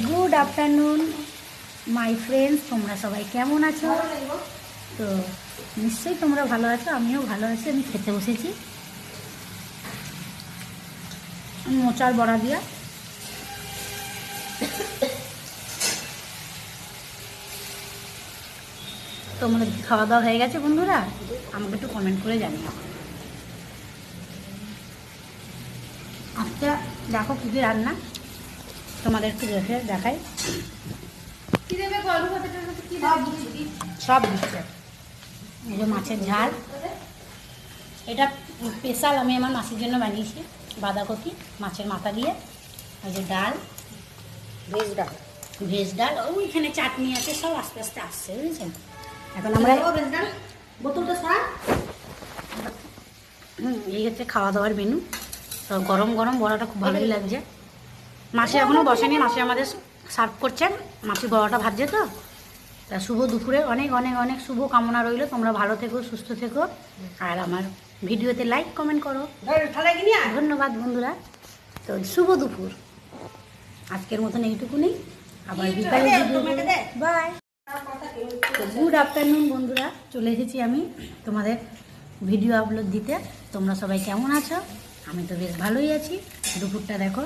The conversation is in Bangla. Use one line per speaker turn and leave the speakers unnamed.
গুড আফটারনুন মাই ফ্রেন্ডস, তোমরা সবাই কেমন আছো? তো নিশ্চয়ই তোমরা ভালো আছো, আমিও ভালো আছি। আমি খেতে বসেছি মোচার বড়া দিয়া। তোমাদের খাওয়া দাওয়া হয়ে গেছে বন্ধুরা? আমাকে একটু কমেন্ট করে জানিও। আজকে দেখো কী কী রান্না, তোমাদের একটু দেখে দেখাই। সব দিচ্ছে। এই যে মাছের ঝাল, এটা স্পেশাল আমি আমার মাসির জন্য বানিয়েছি। বাঁধাকপি মাছের মাথা দিয়ে। ওই যে ডাল, ভেজ ডাল, ওইখানে চাটনি আছে, সব আস্তে আস্তে আসছে, বুঝেছেন? এখন আমরা বোতলটা ছাড়া এই হচ্ছে খাওয়া দাওয়ার মেনু। তো গরম গরম বড়াটা খুব ভালোই লাগছে। মাসি এখনও বসেনি, মাসি আমাদের সার্ভ করছেন। মাসি বড়াটা ভাজছে। তো তা শুভ দুপুরে অনেক অনেক অনেক শুভ কামনা রইল। তোমরা ভালো থেকো, সুস্থ থেকো, আর আমার ভিডিওতে লাইক কমেন্ট করো। ধন্যবাদ বন্ধুরা। তো শুভ দুপুর, আজকের মতন এইটুকুনি। আবার বিকালে বাই। তো গুড আফটারনুন বন্ধুরা, চলে এসেছি আমি তোমাদের ভিডিও আপলোড দিতে। তোমরা সবাই কেমন আছো? আমি তো বেশ ভালোই আছি। দুপুরটা দেখো